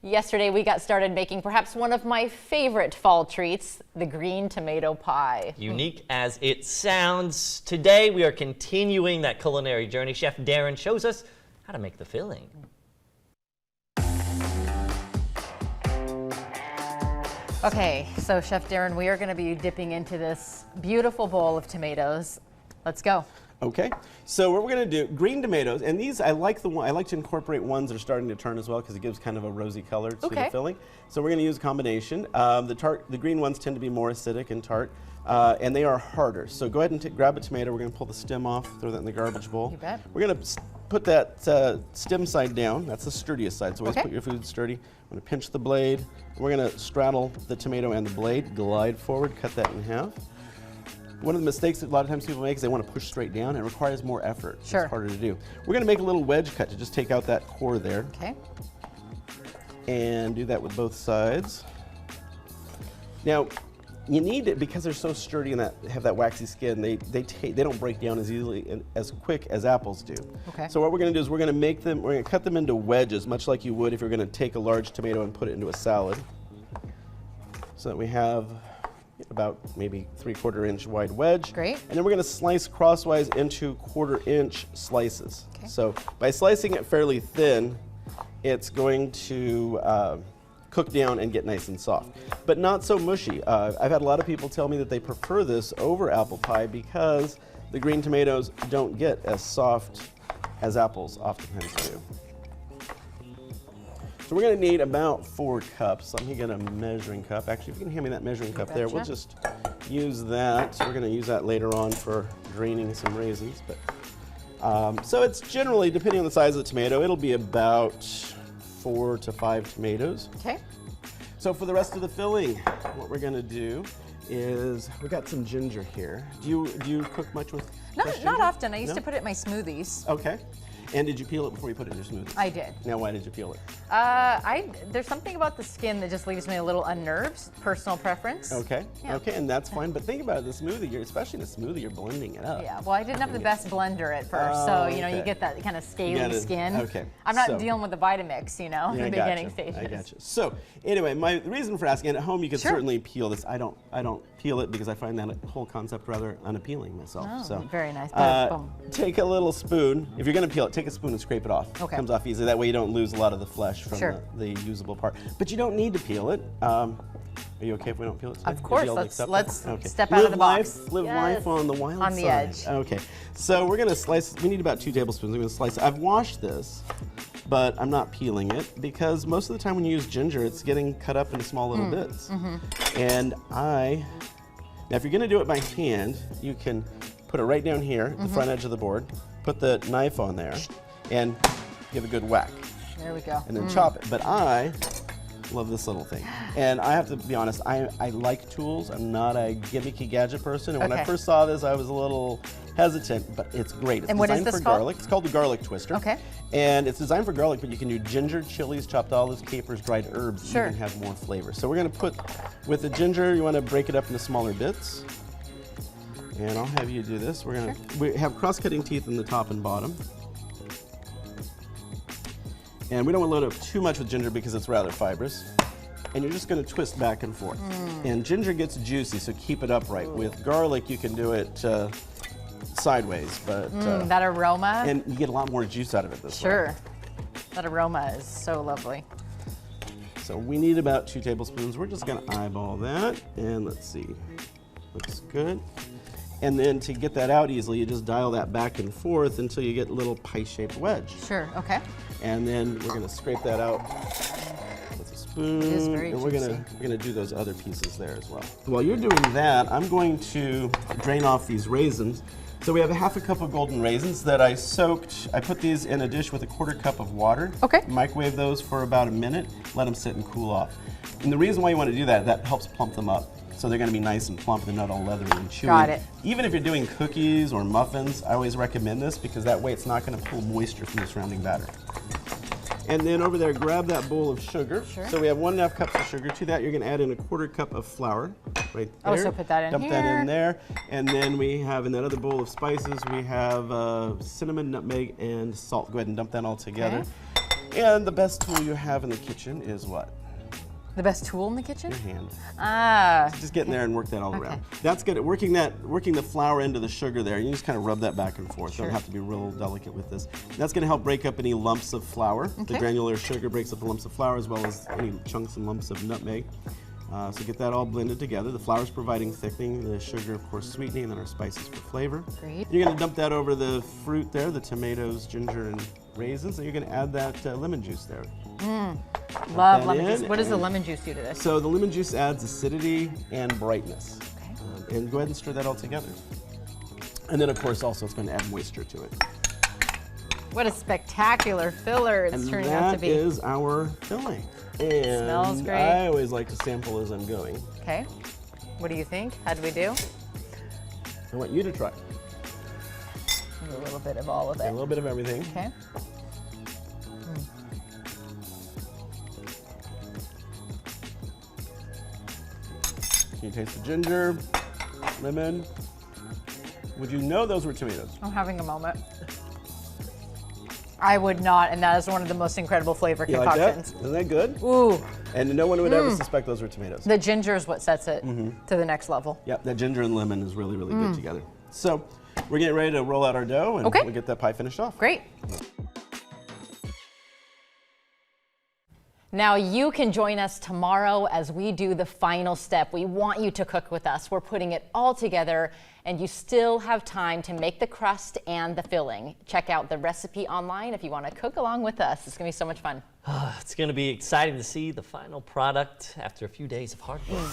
Yesterday we got started making perhaps one of my favorite fall treats, the green tomato pie. Unique as it sounds, today we are continuing that culinary journey. Chef Darin shows us how to make the filling. Okay, so Chef Darin, we are going to be dipping into this beautiful bowl of tomatoes. Let's go. Okay, so what we're going to do, green tomatoes, and these I like to incorporate ones that are starting to turn as well because it gives kind of a rosy color to the filling. So we're going to use a combination. The green ones tend to be more acidic and tart, and they are harder. So go ahead and grab a tomato. We're going to pull the stem off, throw that in the garbage bowl. You bet. We're going to put that stem side down. That's the sturdiest side. So always put your food sturdy. I'm going to pinch the blade. We're going to straddle the tomato and the blade, glide forward, cut that in half. One of the mistakes that a lot of times people make is they want to push straight down. It requires more effort. Sure. It's harder to do. We're going to make a little wedge cut to just take out that core there. Okay. And do that with both sides. Now, you need it because they're so sturdy and have that waxy skin. They don't break down as easily and as quick as apples do. Okay. So what we're going to do is we're going to cut them into wedges, much like you would if you're going to take a large tomato and put it into a salad. So that we have about maybe 3/4 inch wide wedge. Great. And then we're going to slice crosswise into 1/4 inch slices. Okay. So by slicing it fairly thin, it's going to cook down and get nice and soft, but not so mushy. I've had a lot of people tell me that they prefer this over apple pie because the green tomatoes don't get as soft as apples oftentimes do. So we're going to need about 4 cups. Let me get a measuring cup. Actually, if you can hand me that measuring cup there, we'll just use that. So we're going to use that later on for draining some raisins. But so it's generally, depending on the size of the tomato, it'll be about 4 to 5 tomatoes. Okay. So for the rest of the filling, what we're going to do is we got some ginger here. Do you cook much with fresh ginger? Not often. I used to put it in my smoothies. Okay. And did you peel it before you put it in your smoothie? I did. Now, why did you peel it? There's something about the skin that just leaves me a little unnerved. Personal preference. Okay. Yeah. Okay, and that's fine. But think about it, the smoothie, especially in a smoothie, you're blending it up. Yeah. Well, I didn't have the best blender at first, so you know you get that kind of scaly skin. Okay. I'm not dealing with the Vitamix, you know, in the beginning stages. I gotcha. So anyway, the reason for asking, at home you can certainly peel this. I don't peel it because I find that whole concept rather unappealing myself. Oh, so very nice. take a little spoon. If you're going to peel it, take a spoon and scrape it off. Okay. It comes off easily. That way you don't lose a lot of the flesh from the usable part. But you don't need to peel it. Are you okay if we don't peel it today? Of course. Let's step out of the box. Live life on the wild side. On the edge. Okay. So we're going to slice. We need about 2 tablespoons. We're going to slice. I've washed this, but I'm not peeling it because most of the time when you use ginger, it's getting cut up into small little bits. And now if you're going to do it by hand, you can put it right down here, the front edge of the board, put the knife on there, and give a good whack. There we go. And then chop it. But I love this little thing. And I have to be honest, I like tools. I'm not a gimmicky gadget person. And when I first saw this, I was a little hesitant, but it's great. It's designed for garlic. It's called the garlic twister. Okay. And it's designed for garlic, but you can do ginger, chilies, chopped olives, capers, dried herbs. You can have more flavor. So we're going to put, with the ginger, you want to break it up into smaller bits. And I'll have you do this. We have cross-cutting teeth in the top and bottom. And we don't want to load up too much with ginger because it's rather fibrous. And you're just going to twist back and forth. And ginger gets juicy, so keep it upright. With garlic, you can do it sideways, but that aroma. and you get a lot more juice out of it this way. Sure. That aroma is so lovely. So we need about 2 tablespoons. We're just going to eyeball that. And let's see. Looks good. And then to get that out easily, you just dial that back and forth until you get a little pie-shaped wedge. Sure, okay. And then we're going to scrape that out with a spoon. It is very and we're going to do those other pieces there as well. While you're doing that, I'm going to drain off these raisins. So we have a 1/2 cup of golden raisins that I soaked. I put these in a dish with a 1/4 cup of water. Okay. Microwave those for about a minute. Let them sit and cool off. And the reason why you want to do that, that helps plump them up. So they're going to be nice and plump and not all leathery and chewy. Got it. Even if you're doing cookies or muffins, I always recommend this because that way it's not going to pull moisture from the surrounding batter. And then over there, grab that bowl of sugar. Sure. So we have 1½ cups of sugar. To that, you're going to add in a 1/4 cup of flour, right there. Oh, so put that in Dump here. that in there. And then we have in that other bowl of spices, we have cinnamon, nutmeg, and salt. Go ahead and dump that all together. Okay. And the best tool you have in the kitchen is what? The best tool in the kitchen? Your hand. Ah. Just get in there and work that all around. That's good at working the flour into the sugar there. You just kind of rub that back and forth. Sure. Don't have to be real delicate with this. That's going to help break up any lumps of flour. The granular sugar breaks up the lumps of flour as well as any chunks and lumps of nutmeg. So get that all blended together. The flour's providing thickening, the sugar, of course, sweetening, and then our spices for flavor. Great. You're going to dump that over the fruit there, the tomatoes, ginger, and raisins, and you're going to add that lemon juice there. Love lemon juice. What does the lemon juice do to this? So the lemon juice adds acidity and brightness. Okay. And go ahead and stir that all together. And then, of course, also it's going to add moisture to it. What a spectacular filler it's turning out to be. That is our filling. And Smells great. I always like to sample as I'm going. Okay. What do you think? How do we do? I want you to try. A little bit of all of A it. little bit of everything. Okay. Can you taste the ginger, lemon? Would you know those were tomatoes? I'm having a moment. I would not, and that is one of the most incredible flavor You like that? concoctions. Isn't that good? Ooh, And no one would ever suspect those were tomatoes. the ginger is what sets it to the next level. Yep, that ginger and lemon is really, really good together. So we're getting ready to roll out our dough and Okay. we'll get that pie finished off. Great. Now you can join us tomorrow as we do the final step. We want you to cook with us. We're putting it all together and you still have time to make the crust and the filling. Check out the recipe online if you want to cook along with us. It's going to be so much fun. It's going to be exciting to see the final product after a few days of hard work.